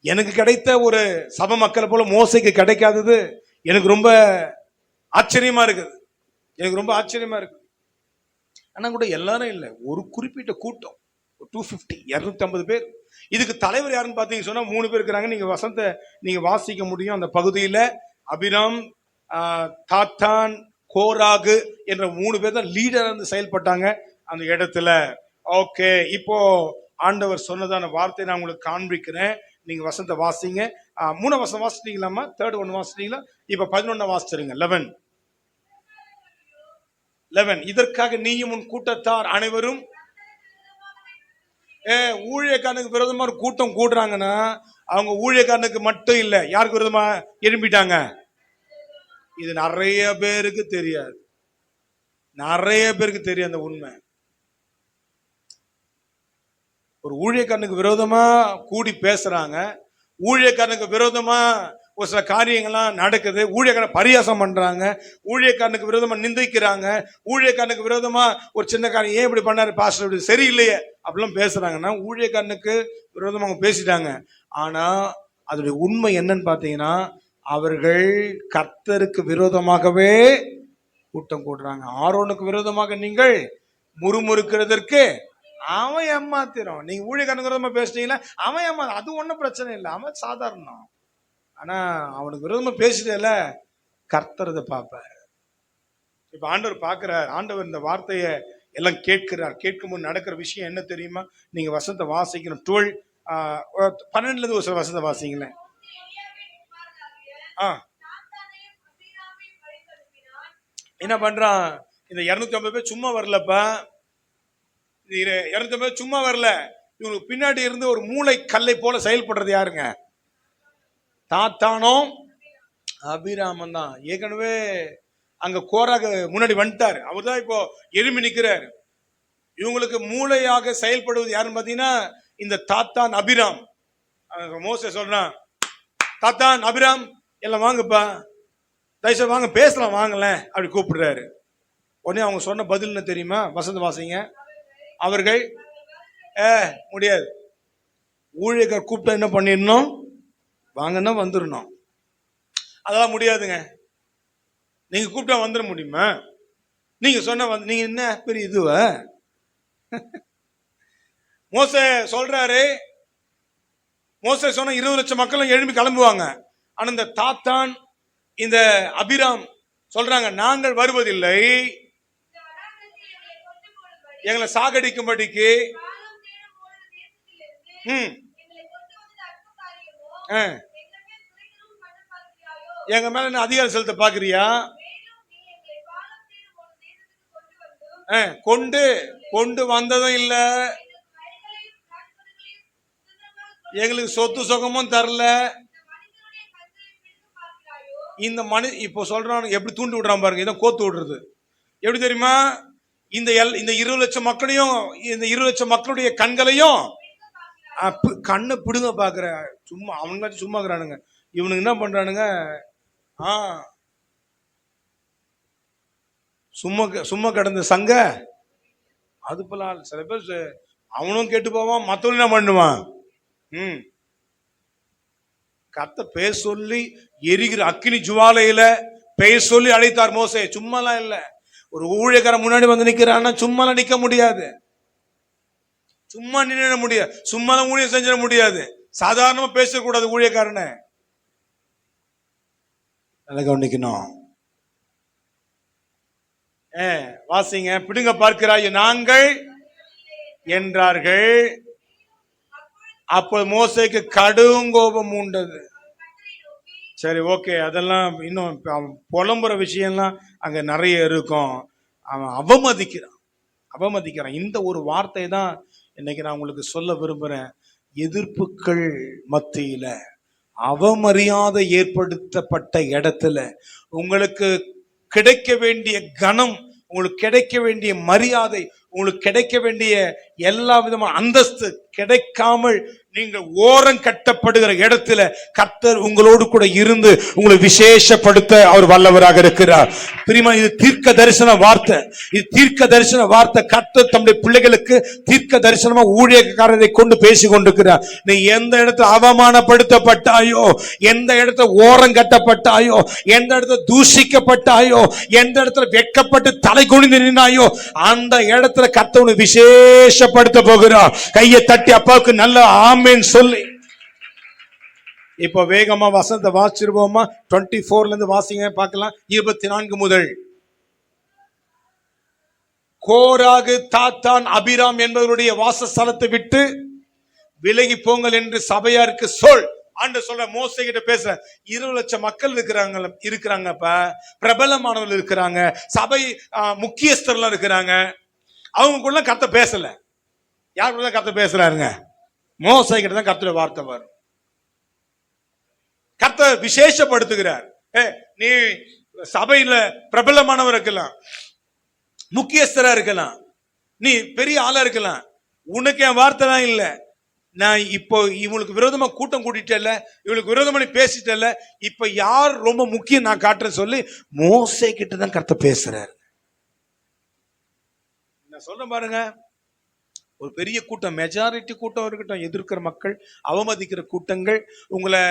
எனக்கு கிடைத்த ஒரு சபை மக்களை போல மோசைக்கு கிடைக்காதது எனக்கு ரொம்ப ஆச்சரியமா இருக்குது. எனக்கு ரொம்ப ஆச்சரியமா இருக்கு. ஆனா கூட எல்லாரும் இல்லை, ஒரு குறிப்பிட்ட கூட்டம் 250 250 பேர். இதுக்கு தலைவர் யாருன்னு பாத்தீங்க சொன்னா 3 பேர் இருக்கிறாங்க. நீங்க வசந்த நீங்க வாசிக்க முடியும். அந்த பகுதியில அபிராம், தாத்தான், கோராகு என்ற 3 பேர் தான் லீடர் இருந்து செயல்பட்டாங்க அந்த இடத்துல. ஓகே, இப்போ ஆண்டவர் சொன்னதான வார்த்தை நான் உங்களுக்கு காண்பிக்கிறேன். நீங்க வசந்த வாசிங்க. 3 வசனம் வாசிட்டீங்களாமா? 3rd 1 வாசிட்டீங்களா? இப்ப 11 வாசிச்சிருங்க. 11 இதற்காக நீயும் உன் கூட்டத்தார் அனைவரும். ஊழியக்காரனுக்கு விரோதமா ஒரு கூட்டம் கூடுறாங்கன்னா அவங்க ஊழியக்காரனுக்கு மட்டும் இல்ல, யாருக்கு விரோதமா எழும்பிட்டாங்க? இது நிறைய பேருக்கு தெரியாது. நிறைய பேருக்கு தெரியும் அந்த உண்மை. ஒரு ஊழியக்காரனுக்கு விரோதமா கூடி பேசுறாங்க, ஊழியக்காரனுக்கு விரோதமா ஒரு சில காரியங்கள்லாம் நடக்குது, ஊழியக்காரன் பரியாசம் பண்றாங்க, ஊழியக்காரனுக்கு விரோதமா நிந்திக்கிறாங்க, ஊழியக்காரனுக்கு விரோதமா ஒரு சின்ன காரியம், ஏன் இப்படி பண்ணாரு பாஸ்டர், இப்படி சரியில்லையே அப்படிலாம் பேசுறாங்கன்னா ஊழியக்காரனுக்கு விரோதமா அவங்க பேசிட்டாங்க. ஆனா அதோடைய உண்மை என்னன்னு பாத்தீங்கன்னா, அவர்கள் கர்த்தருக்கு விரோதமாகவே கூட்டம் கூடுறாங்க. ஆரோனுக்கு விரோதமாக நீங்கள் முறுமுறுக்கிறதற்கு அவன் ஏமாத்திரும். நீங்க ஊழியக்காரனுக்கு விரோதமா பேசுறீங்களா, அவன் ஏமாத்த, அது ஒன்றும் பிரச்சனை இல்லை, அவன் சாதாரணம். ஆனா அவனுக்கு விரோதமா பேசுறல கர்த்தர் அதை பார்ப்பார். இப்ப ஆண்டவர் பார்க்கிறார். ஆண்டவர் இந்த வார்த்தையை எல்லாம் கேட்கிறார். கேட்கும்போது நடக்கிற விஷயம் என்ன தெரியுமா? நீங்க வசனத்தை வாசிக்கணும். 12 ஒரு சில வசனத்தை வாசிங்களேன். என்ன பண்றான்? இந்த 250 பேர் சும்மா வரலப்பா, 250 பேர் சும்மா வரல. இவங்களுக்கு பின்னாடி இருந்து ஒரு மூளை கல்லை போல செயல்படுறது யாருங்க? தாத்தானோ அபிராமன் தான். ஏற்கனவே அங்க கோராக முன்னாடி வந்துட்டாரு, அவர் தான் இப்போ எழும்பி நிற்கிறார். இவங்களுக்கு மூளையாக செயல்படுவது யாருன்னு பாத்தீங்கன்னா இந்த தாத்தான் அபிராம். மோசே சொல்றான், தாத்தான் அபிராம் எல்லாம் வாங்கப்பா, தயவுசெய்து வாங்க பேசலாம் வாங்கல அப்படி கூப்பிடுறாரு. உடனே அவங்க சொன்ன பதில் என்ன தெரியுமா? வசந்த வாசிங்க. அவர்கள் முடியாது, ஊழியக்கார் கூப்பிட்டா என்ன பண்ணிடணும்? வாங்கன்னா வந்துடணும். அதெல்லாம் முடியாதுங்க. நீங்க கூப்பிட்டா வந்துட முடியுமா? நீங்க சொன்ன நீங்க என்ன பெரிய இதுவ? மோசே சொல்றாரு, மோசே சொன்ன 20 லட்சம் மக்களும் எழுப்பி கிளம்புவாங்க. ஆனா இந்த தாத்தான் இந்த அபிராம் சொல்றாங்க, நாங்கள் வருவதில்லை, எங்களை சாகடிக்கும்படிக்கு எங்க மேல என்ன அதிகாரம் செலுத்த பாக்குறியா? கொண்டு வந்ததும் இல்ல, எங்களுக்கு சொத்து சுகமும் தரல. இந்த இப்போ சொல்றான், எப்படி தூண்டி விடுறான் பாருங்க, இதான் கோத்து விடுறது. எப்படி தெரியுமா? இந்த 20 லட்சம் மக்களையும், இந்த 20 லட்சம் மக்களுடைய கண்களையும் கண்ணை பிடுங்க பாக்குற. சும்மா அவனுங்க சும்மா இருக்கிறானுங்க. இவனுக்கு என்ன பண்றானுங்க? சும்மா கிடந்த சங்க அது போல சில பேர் அவனும் கேட்டு போவான், மத்தவனும் என்ன பண்ணுவான்? கத்த பேர் சொல்லி எரிகிற அக்கினி ஜுவாலையில பெயர் சொல்லி அழைத்தார் மோசே. சும்மாலாம் இல்ல. ஒரு ஊழியக்காரன் முன்னாடி வந்து நிக்கிறான்னா சும்மாலாம் நிக்க முடியாது, சும்மா நின்ன முடியாது, சும்மாலாம் ஊழியம் செஞ்சிட முடியாது. சாதாரணமா பேசக்கூடாது ஊழியக்காரனை. நல்லா கவனிக்கணும். வாசிங்க. பிடுங்க பார்க்கிறாய் நாங்கள் என்றார்கள். அப்போ மோசேக்கு கடும் கோபம் உண்டது. சரி, ஓகே, அதெல்லாம் இன்னும் புலம்புற விஷயம்லாம் அங்க நிறைய இருக்கும். அவன் அவமதிக்கிறான். இந்த ஒரு வார்த்தை தான் இன்னைக்கு நான் உங்களுக்கு சொல்ல விரும்புறேன். எதிர்ப்புகள் மத்தியில, அவமரியாதை ஏற்படுத்தப்பட்ட இடத்துல உங்களுக்கு கிடைக்க வேண்டிய கனம், உங்களுக்கு கிடைக்க வேண்டிய மரியாதை, உங்களுக்கு கிடைக்க வேண்டிய எல்லா விதமான அந்தஸ்து கிடைக்காமல் நீங்கள் ஓரம் கட்டப்படுகிற இடத்துல கர்த்தர் உங்களோடு கூட இருந்து உங்களை விசேஷப்படுத்த அவர் வல்லவராக இருக்கிறார். பிரியமா, இது தீர்க்க தரிசன வார்த்தை. இது தீர்க்க தரிசன வார்த்தை. கர்த்தர் தம்முடைய பிள்ளைகளுக்கு தீர்க்க தரிசனமா ஊழியக்காரரை கொண்டு பேசி கொண்டிருக்கிறார். நீ எந்த இடத்துல அவமானப்படுத்தப்பட்டாயோ, எந்த இடத்துல ஓரம் கட்டப்பட்டாயோ, எந்த இடத்துல தூஷிக்கப்பட்டாயோ, எந்த இடத்துல வெட்கப்பட்டு தலை குனிந்து நின்னாயோ, அந்த இடத்துல கர்த்தர் உன்னை விசேஷப்படுத்த போகிறார். கையை தட்டி அப்பாவுக்கு நல்ல ஆமென் சொல்லி இப்போ வேகமா வசனத்தை வாசிச்சிருவோமா? 24 இருந்து வாசிங்க பார்க்கலாம். 24 முதல். கோராகு, தாத்தான், அபிராம் என்பவருடைய வாசஸ்தலத்தை விட்டு விலகி போங்கள் என்று சபையாருக்கு சொல். ஆண்டவர் சொல்ற, மோசே கிட்ட பேசுற. 20 லட்சம் மக்கள் இருக்கிறாங்கப்ப, பிரபலமானவர்கள் இருக்கிறாங்க, சபை முக்கியஸ்தர்கள் இருக்கிறாங்க. அவங்க கூட கர்த்தர் பேசல. யார் கூட கர்த்தர் பேசுறாருங்க? மோசே கிட்ட தான் கர்த்தருடைய வார்த்தை வரும். கர்த்தர் விசேஷப்படுத்துகிறார். நீ சபையில பிரபலமானவர் இருக்கலாம், முக்கியஸ்தரா இருக்கலாம், நீ பெரிய ஆளா இருக்கலாம், உனக்கு என் வார்த்தை தான் இல்ல. நான் இப்போ இவங்களுக்கு விரோதமா கூட்டம் கூட்டிட்டல, இவங்களுக்கு விரோதமா நீ பேசிட்டல, இப்ப யார் ரொம்ப முக்கியம் நான் காட்டுறேன்னு சொல்லி மோசே கிட்ட தான் கர்த்தர் பேசுறாரு. நான் சொல்றேன் பாருங்க, ஒரு பெரிய கூட்டம், மெஜாரிட்டி கூட்டம் இருக்கட்டும், எதிர்க்கிற மக்கள், அவமதிக்கிற கூட்டங்கள், உங்களை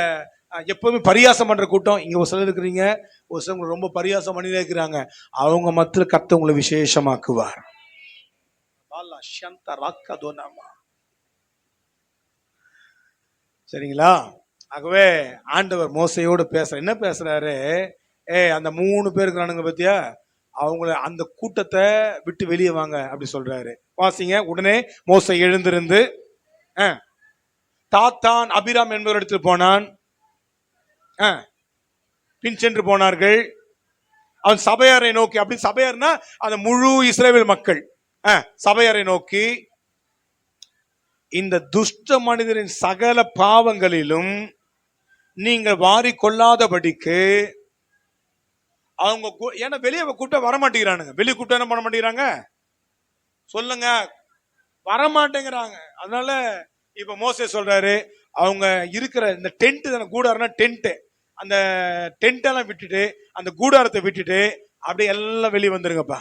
எப்பவுமே பரியாசம் பண்ற கூட்டம், இங்க ஒரு சிலர் இருக்கிறீங்க, ஒரு சிலர் ரொம்ப பரியாசம் பண்ணி இருக்கிறாங்க, அவங்க மத்தியில் கர்த்தர் உங்களை விசேஷமாக்குவார். சரிங்களா? ஆகவே ஆண்டவர் மோசையோடு பேசுற, என்ன பேசுறாரு? அந்த 3 பேர் இருக்கிறானுங்க பத்தியா, அவங்கள அந்த கூட்டத்தை விட்டு வெளியே வாங்க அப்படி சொல்றாரு. வாசிங்க. உடனே மோசே எழுந்திருந்து தாத்தான், அபிராம் என்பவரிடத்தில் போனான். பின் சென்று போனார்கள். அவன் சபையாரை நோக்கி, அப்படி சபையார்னா அந்த முழு இஸ்ரவேல் மக்கள், சபையாரை நோக்கி, இந்த துஷ்ட மனிதரின் சகல பாவங்களிலும் நீங்கள் வாரிக்கொள்ளாதபடிக்கு அவங்க, ஏன்னா வெளியே கூட்டம் வரமாட்டேங்கிறானுங்க. வெளியே கூட்டம் என்ன பண்ண மாட்டேங்கிறாங்க? சொல்லுங்க, வரமாட்டேங்கிறாங்க. அதனால இப்ப மோசே சொல்றாரு, அவங்க இருக்கிற இந்த டென்ட் தானே, கூடாரம்னா டென்ட், அந்த டென்ட் எல்லாம் விட்டுட்டு, அந்த கூடாரத்தை விட்டுட்டு அப்படியே எல்லாம் வெளியே வந்துருங்கப்பா.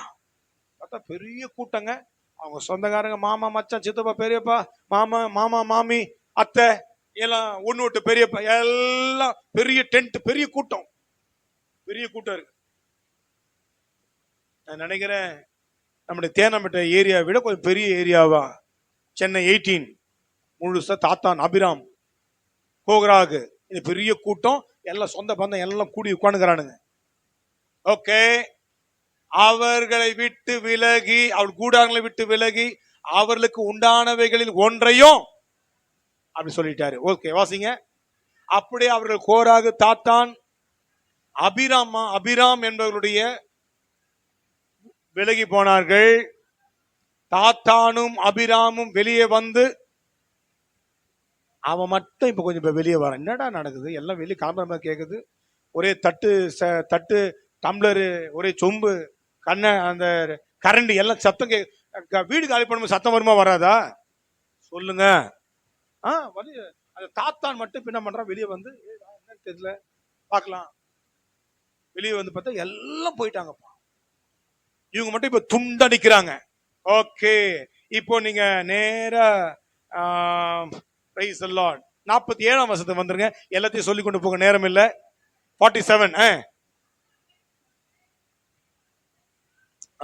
பார்த்தா பெரிய கூட்டங்க. அவங்க சொந்தக்காரங்க, மாமா, மச்சான், சித்தப்பா, பெரியப்பா, மாமா, மாமி, அத்தை எல்லாம், ஒண்ணு விட்டு பெரியப்பா, எல்லாம் பெரிய டென்ட், பெரிய கூட்டம், பெரிய கூட்டம் இருக்கு. நான் நினைக்கிறேன் நம்முடைய தேனம்பேட்டை ஏரியாவை விட கொஞ்சம் பெரிய ஏரியாவா, சென்னை 18 முழுசா தாத்தான், அபிராம், கோகராகு, இது பெரிய கூட்டம், எல்லாம் சொந்த பந்தம் எல்லாம் கூடி உட்காந்துக்கிறானுங்க. ஓகே, அவர்களை விட்டு விலகி, அவர் கூடாரங்களை விட்டு விலகி அவர்களுக்கு உண்டானவைகளில் ஒன்றையும் அப்படி சொல்லிட்டாரு. ஓகே, வாசிங்க. அப்படியே அவர்கள் கோராகு, தாத்தான், அபிராம் என்பவருடைய விலகி போனார்கள். தாத்தானும் அபிராமும் வெளியே வந்து, அவன் மட்டும் இப்ப கொஞ்சம் வெளியே வர. என்னடா நடக்குது? எல்லாம் வெளியே காம்பரமா கேக்குது. ஒரே தட்டு டம்ளரு, ஒரே சொம்பு, அந்த கரண்டி எல்லாம் சத்தம். வீடு காலி பண்ணும்போது சத்தம் வருமா வராதா? சொல்லுங்க. தாத்தான் மட்டும் என்ன பண்றான்? வெளியே வந்து, என்னன்னு தெரியல, பார்க்கலாம். வெளியே வந்து பார்த்தா எல்லாம் போயிட்டாங்கப்பா. இவங்க மட்டும் இப்ப துண்டடிக்கிறாங்க. ஓகே, இப்போ நீங்க நேரா 47 வசனத்துக்கு வந்துருங்க. எல்லாத்தையும் சொல்லி கொண்டு போக நேரம் இல்ல. 47.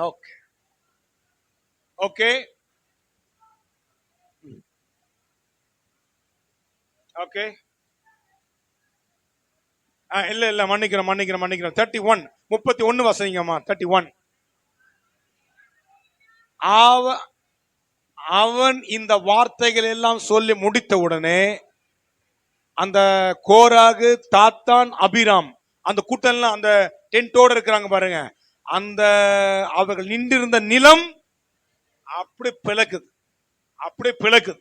ஓகே ஓகே ஓகே இல்ல மன்னிக்கிறோம் 31 வசனங்கம்மா. 31. அவன் இந்த வார்த்தைகள் எல்லாம் சொல்லி முடித்த உடனே அந்த கோராகு, தாத்தான், அபிராம், அந்த கூட்டம், அந்த டென்ட்டோட இருக்கிறாங்க பாருங்க, அந்த அவர்கள் நின்றிருந்த நிலம் அப்படி பிளக்குது.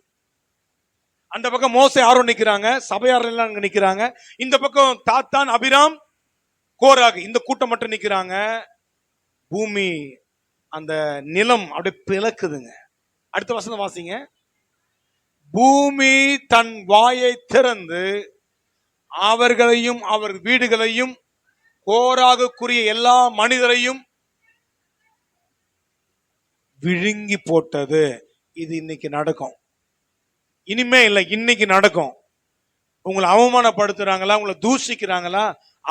அந்த பக்கம் மோசே, ஆரோன் நிக்கிறாங்க, சபையார் எல்லாம் அங்க நிக்கிறாங்க. இந்த பக்கம் தாத்தான், அபிராம், கோராகு, இந்த கூட்டம் மட்டும் நிக்கிறாங்க. பூமி, அந்த நிலம் அப்படியே பிளக்குதுங்க. அடுத்த வசனம் வாசிங்க. பூமி தன் வாயை திறந்து அவர்களையும் அவர் வீடுகளையும் கோராகுக்குரிய எல்லா மனிதரையும் விழுங்கி போட்டது. இது இன்னைக்கு நடக்கும். இனிமே இல்லை, இன்னைக்கு நடக்கும். உங்களை அவமானப்படுத்துறாங்களா, உங்களை தூஷிக்கிறாங்களா,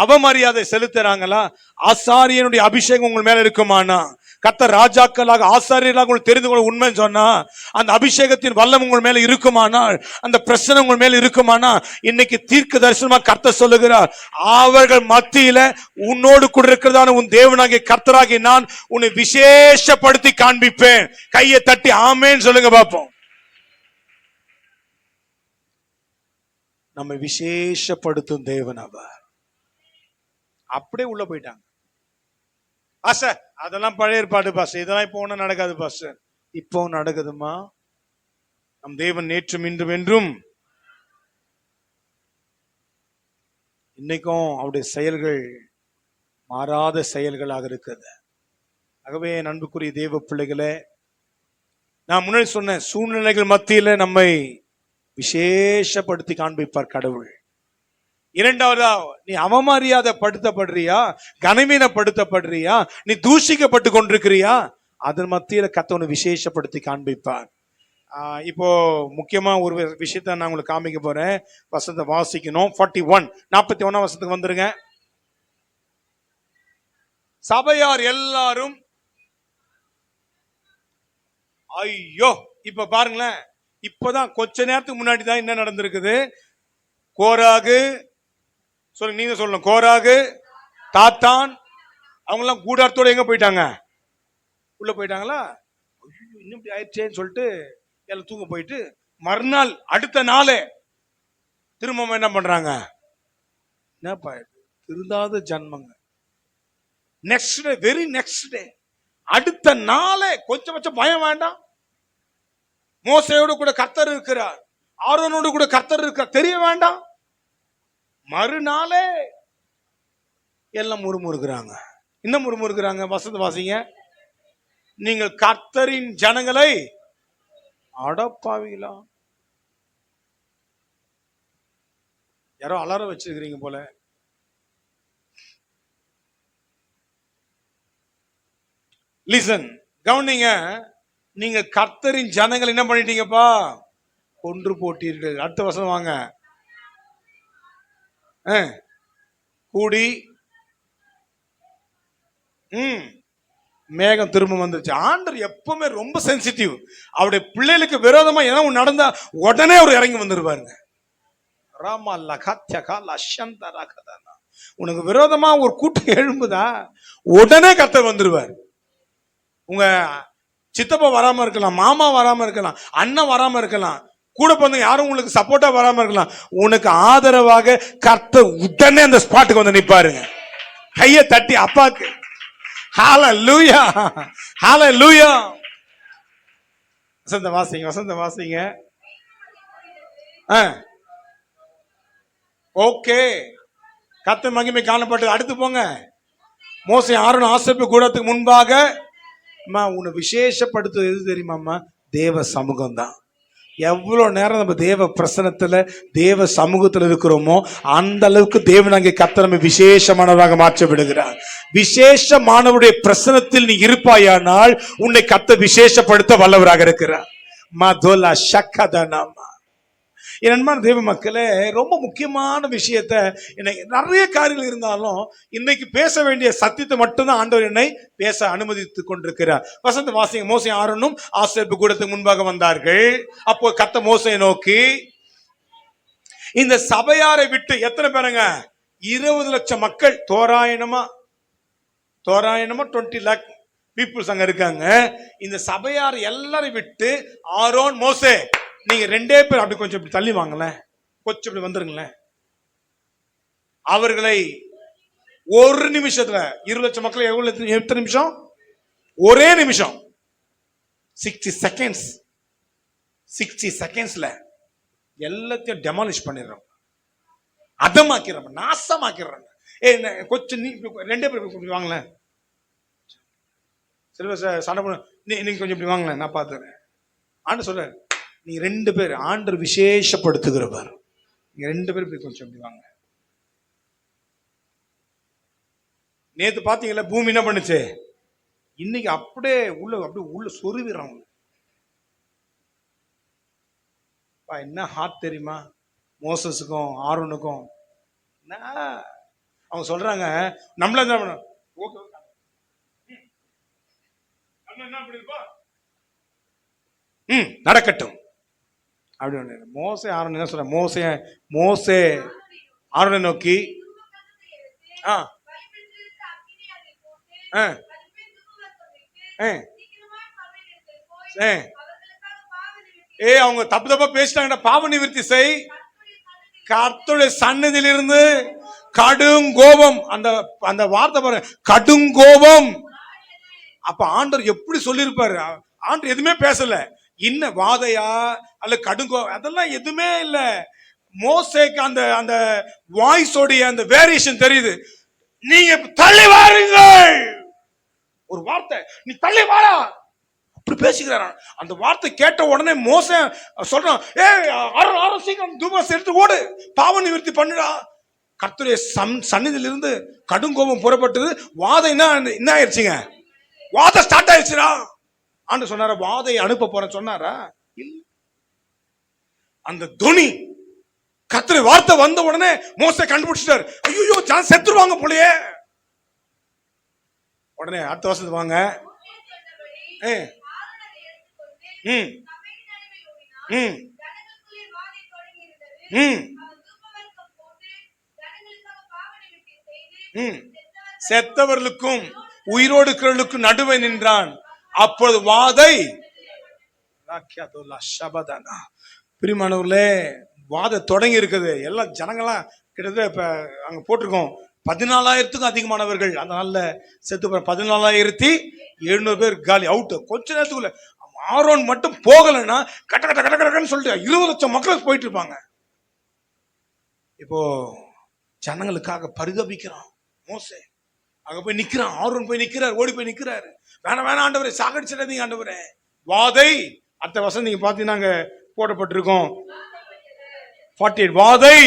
அவமரியாதை செலுத்துறாங்களா, ஆசாரியனுடைய அபிஷேகம் உங்கள் மேல இருக்குமானா, கர்த்தர் ராஜாக்களாக ஆசாரியர்களாக உங்களுக்கு தெரிந்து கொள்ள உண்மை சொன்னா அந்த அபிஷேகத்தின் வல்லம் உங்கள் மேல இருக்குமானால், அந்த பிரச்சனை உங்கள் மேல இருக்குமானா, இன்னைக்கு தீர்க்க தரிசனமா கர்த்தர் சொல்லுகிறார், அவர்கள் மத்தியில உன்னோடு கூட இருக்கிறதான உன் தேவனாகிய கர்த்தராகி நான் உன்னை விசேஷப்படுத்தி காண்பிப்பேன். கையை தட்டி ஆமேன்னு சொல்லுங்க பாப்போம். நம்ம விசேஷப்படுத்தும் தேவன் அவர். அப்படியே உள்ள போயிட்டாங்க. பாஸ்டர் அதெல்லாம் பழைய ஏற்பாடு பாஸ்டர், இதெல்லாம் இப்போ ஒன்றும் நடக்காது பாஸ்டர். இப்போ நடக்குதுமா. நம் தேவன் நேற்றும் இன்றும் என்றும். இன்னைக்கும் அவருடைய செயல்கள் மாறாத செயல்களாக இருக்குது. ஆகவே அன்புக்குரிய தேவ பிள்ளைகளே, நான் முன்னாடி சொன்ன சூழ்நிலைகள் மத்தியில நம்மை விசேஷப்படுத்தி காண்பிப்பார் கடவுள். இரண்டாவதா, நீ அவமரியாதை படுத்தப்படுறியா, கனவீனப்படுத்தப்படுறியா, நீ தூஷிக்கப்பட்டு கொண்டிருக்கிறியா, அதன் மத்தியில கர்த்தர் விசேஷப்படுத்தி காண்பிப்பார். இப்போ முக்கியமா ஒரு விஷயத்த நான் உங்களுக்கு காமிக்க போறேன். வசனத்தை வாசிக்கணும். 41 வசனத்துக்கு வந்துருங்க. சபையார் எல்லாரும் ஐயோ, இப்ப பாருங்களேன், இப்பதான் கொஞ்ச நேரத்துக்கு முன்னாடி தான் என்ன நடந்திருக்குது. கோராகு சொல்லுங்க, நீங்க சொல்லணும். கோராகு, தாத்தான், அவங்க எல்லாம் கூடாரத்தோட எங்க போயிட்டாங்க? உள்ள போயிட்டாங்களா? இன்னும் இப்படி ஆயிடுச்சேன்னு சொல்லிட்டு எல்லாம் தூங்க போயிட்டு, மறுநாள் அடுத்த நாளே திரும்ப என்ன பண்றாங்க? என்னப்பா திருந்தாத ஜன்மங்க. Next day, very next day, அடுத்த நாளே கொஞ்சம் பயம் வேண்டாம். மோசையோடு கூட கர்த்தர் இருக்கிறார், ஆரோனோடு கூட கர்த்தர் இருக்கிறார், தெரிய வேண்டாம். மறுநாளே எல்லாம் முறுமுறுக்கிறாங்க. இன்னும் முறுமுறுக்கிறாங்க. வசந்த வாசிங்க. நீங்கள் கர்த்தரின் ஜனங்களை அடப்பாவீங்களா? யாரோ அலாரம் வச்சிருக்கிறீங்க போல. லிசன், கவனிங்க. நீங்க கர்த்தரின் ஜனங்கள் என்ன பண்ணிட்டீங்கப்பா? கொன்று போட்டீர்கள். அடுத்த வசனம் வாங்க. கூடி மேகம் திரும்ப வந்துருச்சு. ஆண்டவர் எப்பவுமே ரொம்ப சென்சிட்டிவ். அவருடைய பிள்ளைகளுக்கு விரோதமா ஏதாவது நடந்தா உடனே அவர் இறங்கி வந்துருவாருங்க. உனக்கு விரோதமா ஒரு கூட்டம் எழும்புதா, உடனே கர்த்தர் வந்துருவார். உங்க சித்தப்பா வராம இருக்கலாம், மாமா வராம இருக்கலாம், அண்ணன் வராம இருக்கலாம், கூட பிறந்த யாரும் உங்களுக்கு சப்போர்ட்டா வராம இருக்கலாம், உனக்கு ஆதரவாக கர்த்தர் உடனே அந்த ஸ்பாட்டுக்கு வந்து நிப்பாருங்க. கையை தட்டி அப்பாக்கு ஹalleluya, ஹalleluya. வசந்த வாசிங்க. ஓகே, கர்த்தர் மகிமை காணப்பட்டது. அடுத்து போங்க. மோசே ஆரோன் ஆசரிப்பு கூடத்துக்கு முன்பாக உன்னை விசேஷப்படுத்துவது எது தெரியுமாம்மா? தேவ சமூகம் தான். எவ்வளவு நேரம் நம்ம தேவ பிரசனத்துல தேவ சமூகத்துல இருக்கிறோமோ அந்த அளவுக்கு தேவனாகிய கர்த்தர் நம்மை விசேஷமானவராக மாற்றி விடுகிறார். விசேஷமானவருடைய பிரசனத்தில் நீ இருப்பாயானால் உன்னை கர்த்தர் விசேஷப்படுத்த வல்லவராக இருக்கிறார். மதுலா ஷக்கதனாமா. என் அன்பான தேவ மக்களே, ரொம்ப முக்கியமான விஷயத்த, நிறைய காரியங்கள் இருந்தாலும் இன்னைக்கு பேச வேண்டிய சத்தியத்தை மட்டும்தான் ஆண்டவர் என்னை பேச அனுமதித்துக் கொண்டிருக்கிறார். வசந்த வாசிங்க. மோசே ஆரோனும் ஆசரிப்பு கூடத்துக்கு முன்பாக வந்தார்கள். அப்போ கர்த்தர் மோசேயை நோக்கி, இந்த சபையாரை விட்டு எத்தனை பேருங்க? 20 லட்சம் மக்கள், தோராயணமா 20 lakh பீப்புள்ஸ் அங்க இருக்காங்க. இந்த சபையார் எல்லாரும் விட்டு ஆரோன், மோசே, நீங்க 2 பேர் அப்படி கொஞ்சம் இப்படி தள்ளி வாங்களேன், கொஞ்சம் இப்படி வந்துருங்களேன். அவர்களை ஒரு நிமிஷத்துல 20 லட்சம் மக்கள் எத்தனை நிமிஷம்? ஒரே நிமிஷம், 60 செகண்ட்ஸ். 60 செகண்ட்ஸ்ல எல்லாத்தையும் டெமாலிஷ் பண்ணிடுறோம், அதமாக்கிறோம், நாசமாக்கிறோம். கொஞ்சம் 2 பேர் வாங்களேன். சில சண்டை பண்ண, நீங்க கொஞ்சம் இப்படி வாங்களேன், நான் பாத்துறேன். ஆண்டு சொல்ற, நீ 2 பேர் ஆண்டவர் விசேஷப்படுத்துகிறவர். நீங்க 2 பேர் போய் கொஞ்சம் அப்படி வாங்க. நேத்து பாத்தீங்களா பூமி என்ன பண்ணுச்சு? இன்னைக்கு அப்படியே உள்ள சொருவிறாங்க. என்ன ஹார்ட் தெரியுமா மோசஸுக்கும் ஆரோனுக்கும்? அவங்க சொல்றாங்க நம்மள நடக்கட்டும் அப்படி. மோசே ஆரோன் என்ன சொல்ற? மோசே ஆரோனை நோக்கி அவங்க தப்பா பேசிட்டாங்க. பாவ நிவர்த்தி செய், கர்த்தருடைய சன்னதியிலிருந்து கடும் கோபம். அந்த வார்த்தை பாருங்க, கடும் கோபம். அப்ப ஆண்டவர் எப்படி சொல்லியிருப்பாரு? ஆண்டவர் எதுவுமே பேசல. இன்ன வாதையா அல்ல கடுங்கோபம் அதெல்லாம் எதுவுமே இல்ல. மோசேக்கு அந்த வாய்ஸோடைய அந்த வேரியேஷன் தெரியுது. நீங்க தள்ளி வாருங்கள், ஒரு வார்த்தை, நீ தள்ளி வாரா அப்படி பேசுகிறார். அந்த வார்த்தை கேட்ட உடனே மோசே சொல்றான், சீக்கிரம் தூபம் எடுத்து ஓடு, பாவ நிவர்த்தி பண்ணுடா. கர்த்தருடைய சந்நிதியிலிருந்து கடுங்கோபம் புறப்பட்டது. வாதை என்ன ஆயிடுச்சுங்க? வாதை ஸ்டார்ட் ஆயிடுச்சுடா. ஆண்டு சொன்னாரா வாதையை அனுப்ப போறேன் சொன்னாரா? இல்ல. அந்த துணி கர்த்தருடைய வார்த்தை வந்த உடனே மோசே கண்டுபிடிச்சிட்டாரு. ஐயோ ஜான் செத்துருவாங்க போலயே. உடனே அடுத்த வருஷத்துக்கு வாங்க. செத்தவர்களுக்கும் உயிரோடு இருக்கிறவர்களுக்கும் நடுவே நின்றான். அப்பொழுது வாதை. பிரியமானவர்களே, வாதை தொடங்கி இருக்குது. எல்லாம் ஜனங்களாம் கிட்டத்தட்ட இப்ப அங்க போட்டிருக்கோம் 14,000க்கும் அதிகமானவர்கள் அந்த நாள்ல செத்து. 14,700 பேர் காலி அவுட். கொஞ்ச நேரத்துக்குள்ள ஆரோன் மட்டும் போகலன்னா கட்ட கட்ட கட்ட கட்டன்னு சொல்லிட்டு 20 லட்சம் மக்கள் போயிட்டு இருப்பாங்க. இப்போ ஜனங்களுக்காக பரிதபிக்கிறான் மோசே. அங்க போய் நிக்கிறான். ஆரோன் போய் நிக்கிறார், ஓடி போய் நிக்கிறாரு. வேணாம் ஆண்டவரே, சாகடிச்சிடாதீங்க ஆண்டவரே. வாதை. அடுத்த வருஷம் நீங்க பாத்தீங்கன்னா போடப்பட்டிருக்கோம் 48. வாதை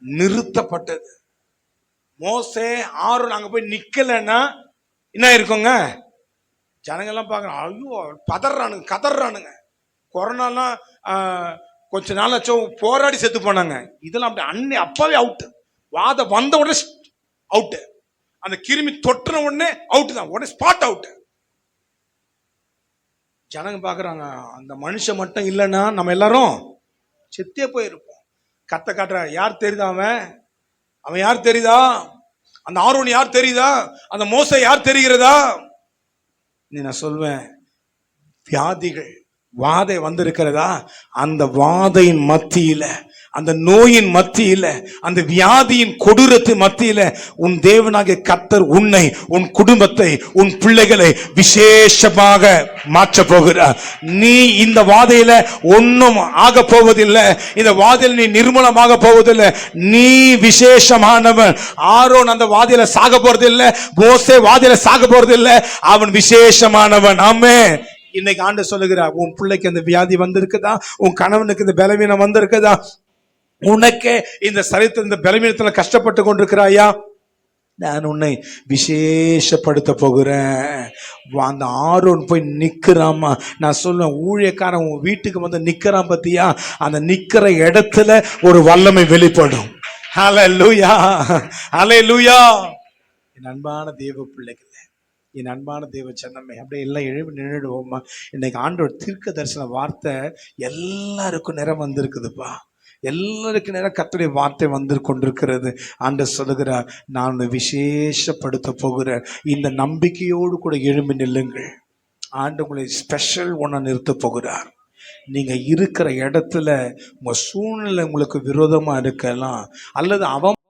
நிறுத்தப்பட்டது. மோசே ஆரோன் அங்க போய் நிக்கலன்னா என்ன இருக்குங்க? ஜனங்கள்லாம் பாக்குறாங்க, ஐயோ பதறானுங்க, கதறானுங்க. கொரோனாலாம் கொஞ்ச நாளாச்சும் போராடி செத்து போனாங்க. இதெல்லாம் அப்படி அப்பாவே அவுட். வாத வந்த உடனே அவுட். அந்த கிருமி தொட்டுன உடனே அவுட் தான், உடனே ஸ்பாட் அவுட். ஜனங்க பாக்குறாங்க, அந்த மனுஷன் மட்டும் இல்லைன்னா நம்ம எல்லாரும் செத்தே போயிருப்போம். கத்த காட்டுற யார் தெரியுதா? அவன் யார் தெரியுதா? அந்த ஆரோன் யார் தெரியுதா? அந்த மோசே யார் தெரிகிறதா? நான் சொல்வேன், வியாதிகள் வாதை வந்திருக்கிறதா? அந்த வாதையின் மத்தியில, அந்த நோயின் மத்தியில, அந்த வியாதியின் கொடூரத்தின் மத்தியில உன் தேவனாகிய கர்த்தர் உன்னை, உன் குடும்பத்தை, உன் பிள்ளைகளை விசேஷமாக மாற்ற போகிறார். நீ இந்த வாதையில ஒன்னும் ஆக போவதில்லை. இந்த வாதையில் நீ நிர்மூலமாக போவதில்லை. நீ விசேஷமானவன். ஆரோன் அந்த வாதையில சாக போறதில்லை, மோசே வாதையில சாக போறதில்லை. அவன் விசேஷமானவன். ஆமென். இன்னைக்கு ஆண்டு சொல்லுகிறார், உன் பிள்ளைக்கு அந்த வியாதி வந்திருக்குதா? உன் கணவனுக்கு இந்த பலவீனம் வந்திருக்குதா? உனக்கே இந்த சரீரத்தில் இந்த பலவீனத்துல கஷ்டப்பட்டு கொண்டிருக்கிறாயா? நான் உன்னை விசேஷப்படுத்த போகிறேன். அந்த ஆரோன் போய் நிக்கிறாமா? நான் சொல்லுவேன், ஊழியக்காரன் உன் வீட்டுக்கு வந்து நிக்கிறான் பத்தியா? அந்த நிக்கிற இடத்துல ஒரு வல்லமை வெளிப்படும். ஹல்லேலூயா, ஹல்லேலூயா. என் அன்பான தேவ பிள்ளைகளே, என் அன்பான தேவ சன்னமே, அப்படியே எல்லாம் எழுப்பி நின்றுடுவோமா? இன்னைக்கு ஆண்டவர் தீர்க்க தரிசன வார்த்தை எல்லாருக்கும் நேரம் வந்திருக்குதுப்பா. எல்லாருக்கும் நேரம் கர்த்தருடைய வார்த்தை வந்து கொண்டிருக்கிறது. ஆண்டவர் சொல்லுகிறார், நான் விசேஷப்படுத்த போகிறேன். இந்த நம்பிக்கையோடு கூட எழும்பி நில்லுங்கள். ஆண்டவர் உங்களை ஸ்பெஷல் ஒன்றை நிறுத்த போகிறார். நீங்க இருக்கிற இடத்துல உங்க சூழ்நிலை உங்களுக்கு விரோதமா இருக்கலாம், அல்லது அவன்